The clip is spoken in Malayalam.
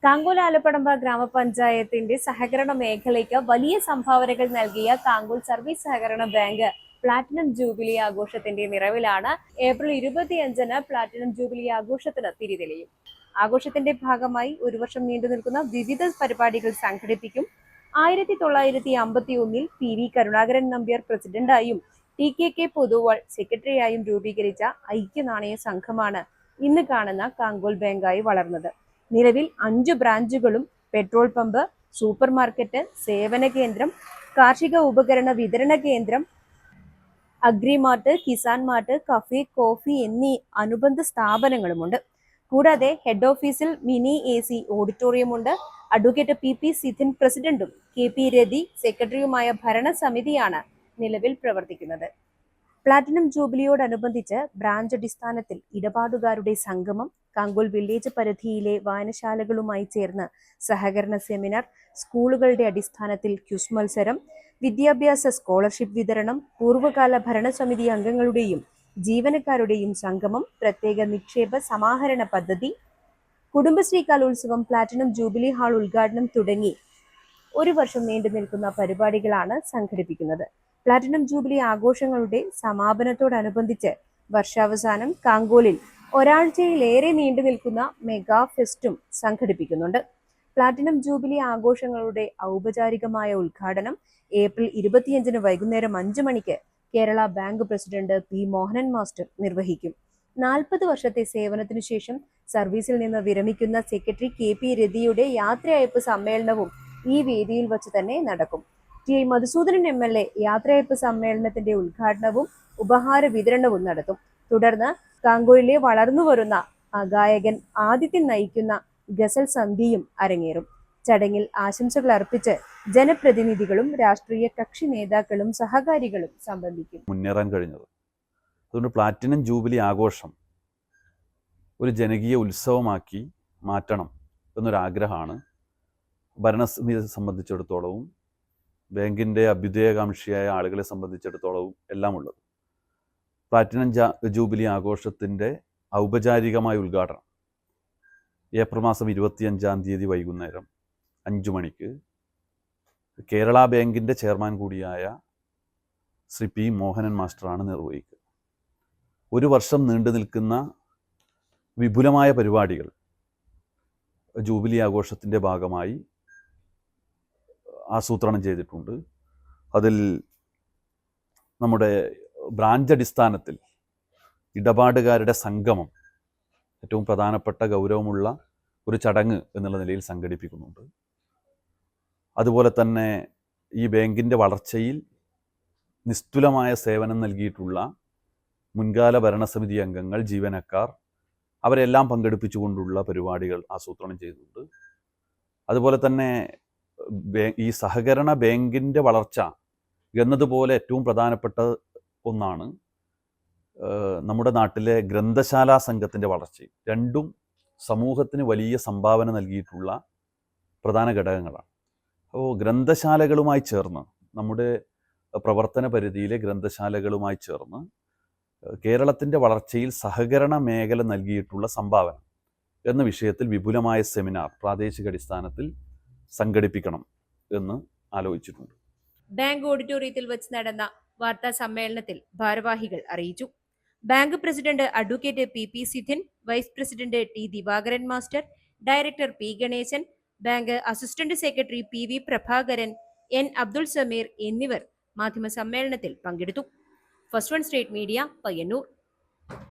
കാങ്കോൽ ആലപ്പടമ്പ ഗ്രാമപഞ്ചായത്തിന്റെ സഹകരണ മേഖലയ്ക്ക് വലിയ സംഭാവനകൾ നൽകിയ കാങ്കോൽ സർവീസ് സഹകരണ ബാങ്ക് പ്ലാറ്റിനം ജൂബിലി ആഘോഷത്തിന്റെ നിറവിലാണ്. ഏപ്രിൽ 25-ന് പ്ലാറ്റിനം ജൂബിലി ആഘോഷത്തിന് തിരിതെളിയും. ആഘോഷത്തിന്റെ ഭാഗമായി ഒരു വർഷം നീണ്ടു നിൽക്കുന്ന വിവിധ പരിപാടികൾ സംഘടിപ്പിക്കും. 1951-ൽ PV കരുണാകരൻ നമ്പ്യാർ പ്രസിഡന്റായും TKK പൊതുവാൾ സെക്രട്ടറിയായും രൂപീകരിച്ച ഐക്യനാണയ സംഘമാണ് ഇന്ന് കാണുന്ന കാങ്കോൽ ബാങ്കായി വളർന്നത്. നിലവിൽ 5 ബ്രാഞ്ചുകളും പെട്രോൾ പമ്പ്, സൂപ്പർ മാർക്കറ്റ്, സേവന കേന്ദ്രം, കാർഷിക ഉപകരണ വിതരണ കേന്ദ്രം, അഗ്രിമാർട്ട്, കിസാൻ മാർട്ട്, കഫേ, കോഫി എന്നീ അനുബന്ധ സ്ഥാപനങ്ങളുമുണ്ട്. കൂടാതെ ഹെഡ് ഓഫീസിൽ mini AC ഓഡിറ്റോറിയമുണ്ട്. Advocate PP Sithin പ്രസിഡന്റും KP രതി സെക്രട്ടറിയുമായ ഭരണസമിതിയാണ് നിലവിൽ പ്രവർത്തിക്കുന്നത്. പ്ലാറ്റിനം ജൂബിലിയോടനുബന്ധിച്ച് ബ്രാഞ്ച് അടിസ്ഥാനത്തിൽ ഇടപാടുകാരുടെ സംഗമം, കാങ്കോൽ വില്ലേജ് പരിധിയിലെ വായനശാലകളുമായി ചേർന്ന് സഹകരണ സെമിനാർ, സ്കൂളുകളുടെ അടിസ്ഥാനത്തിൽ ക്വിസ് മത്സരം, വിദ്യാഭ്യാസ സ്കോളർഷിപ്പ് വിതരണം, പൂർവ്വകാല ഭരണസമിതി അംഗങ്ങളുടെയും ജീവനക്കാരുടെയും സംഗമം, പ്രത്യേക നിക്ഷേപ സമാഹരണ പദ്ധതി, കുടുംബശ്രീ കലോത്സവം, പ്ലാറ്റിനം ജൂബിലി ഹാൾ ഉദ്ഘാടനം തുടങ്ങി ഒരു വർഷം നീണ്ടു നിൽക്കുന്ന പരിപാടികളാണ് സംഘടിപ്പിക്കുന്നത്. പ്ലാറ്റിനം ജൂബിലി ആഘോഷങ്ങളുടെ സമാപനത്തോടനുബന്ധിച്ച് വർഷാവസാനം കാങ്കോലിൽ ഒരാഴ്ചയിലേറെ നീണ്ടു നിൽക്കുന്ന മെഗാ ഫെസ്റ്റും സംഘടിപ്പിക്കുന്നുണ്ട്. പ്ലാറ്റിനം ജൂബിലി ആഘോഷങ്ങളുടെ ഔപചാരികമായ ഉദ്ഘാടനം ഏപ്രിൽ 25-ന് വൈകുന്നേരം 5 മണിക്ക് Kerala bank president P Mohanan master നിർവഹിക്കും. 40 വർഷത്തെ സേവനത്തിനു ശേഷം സർവീസിൽ നിന്ന് വിരമിക്കുന്ന സെക്രട്ടറി KP രതിയുടെ യാത്രയയപ്പ് സമ്മേളനവും ഈ വേദിയിൽ വച്ച് തന്നെ നടക്കും. TI മധുസൂദനൻ MLA യാത്രയയപ്പ് സമ്മേളനത്തിന്റെ ഉദ്ഘാടനവും ഉപഹാര വിതരണവും നടത്തും. തുടർന്ന് കാങ്കോയിലെ വളർന്നുവരുന്ന ഗായകൻ ആദിത്യൻ നയിക്കുന്ന ഗസൽ സന്ധ്യയും അരങ്ങേറും. ചടങ്ങിൽ ആശംസകൾ അർപ്പിച്ച് ജനപ്രതിനിധികളും രാഷ്ട്രീയ കക്ഷി നേതാക്കളും സഹകാരികളും സംബന്ധിക്കും. മുന്നേറാൻ കഴിഞ്ഞത് അതുകൊണ്ട് പ്ലാറ്റിനം ജൂബിലി ആഘോഷം ഒരു ജനകീയ ഉത്സവമാക്കി മാറ്റണം എന്നൊരാഗ്രഹമാണ് ഭരണസമിതിയെ സംബന്ധിച്ചിടത്തോളവും ബാങ്കിൻ്റെ അഭ്യുദയകാംക്ഷിയായ ആളുകളെ സംബന്ധിച്ചിടത്തോളവും എല്ലാം ഉള്ളത്. പ്ലാറ്റിനം ജൂബിലി ആഘോഷത്തിൻ്റെ ഔപചാരികമായ ഉദ്ഘാടനം ഏപ്രിൽ മാസം 25-ാം തീയതി വൈകുന്നേരം 5 മണിക്ക് കേരള ബാങ്കിൻ്റെ ചെയർമാൻ കൂടിയായ ശ്രീ P മോഹനൻ മാസ്റ്ററാണ് നിർവഹിക്കുക. ഒരു വർഷം നീണ്ടു നിൽക്കുന്ന വിപുലമായ പരിപാടികൾ ജൂബിലി ആഘോഷത്തിൻ്റെ ഭാഗമായി ആസൂത്രണം ചെയ്തിട്ടുണ്ട്. അതിൽ നമ്മുടെ ബ്രാഞ്ച് അടിസ്ഥാനത്തിൽ ഇടപാടുകാരുടെ സംഗമം ഏറ്റവും പ്രധാനപ്പെട്ട ഗൗരവമുള്ള ഒരു ചടങ്ങ് എന്നുള്ള നിലയിൽ സംഘടിപ്പിക്കുന്നുണ്ട്. അതുപോലെ തന്നെ ഈ ബാങ്കിൻ്റെ വളർച്ചയിൽ നിസ്തുലമായ സേവനം നൽകിയിട്ടുള്ള മുൻകാല ഭരണസമിതി അംഗങ്ങൾ, ജീവനക്കാർ അവരെല്ലാം പങ്കെടുപ്പിച്ചുകൊണ്ടുള്ള പരിപാടികൾ ആസൂത്രണം ചെയ്തിട്ടുണ്ട്. അതുപോലെ തന്നെ ഈ സഹകരണ ബാങ്കിൻ്റെ വളർച്ച എന്നതുപോലെ ഏറ്റവും പ്രധാനപ്പെട്ട ഒന്നാണ് നമ്മുടെ നാട്ടിലെ ഗ്രന്ഥശാലാ സംഘത്തിൻ്റെ വളർച്ചയും. രണ്ടും സമൂഹത്തിന് വലിയ സംഭാവന നൽകിയിട്ടുള്ള പ്രധാന ഘടകങ്ങളാണ്. അപ്പോൾ ഗ്രന്ഥശാലകളുമായി ചേർന്ന് നമ്മുടെ പ്രവർത്തന പരിധിയിലെ ഗ്രന്ഥശാലകളുമായി ചേർന്ന് കേരളത്തിൻ്റെ വളർച്ചയിൽ സഹകരണ മേഖല നൽകിയിട്ടുള്ള സംഭാവന എന്ന വിഷയത്തിൽ വിപുലമായ സെമിനാർ പ്രാദേശിക അടിസ്ഥാനത്തിൽ സംഘടിപ്പിക്കണം എന്ന് ആലോചിച്ചിട്ടുണ്ട്. ബാങ്ക് ഓഡിറ്റോറിയത്തിൽ വെച്ച് നടന്ന വാർത്താ സമ്മേളനത്തിൽ ഭാരവാഹികൾ അറിയിച്ചു. Bank president advocate PP Sithin, vice president T Divakaran master, director P Ganesan, bank assistant secretary PV Prabhakaran, N Abdul Sameer എന്നിവർ മാധ്യമ സമ്മേളനത്തിൽ പങ്കെടുത്തു. First one state media, Payyanur.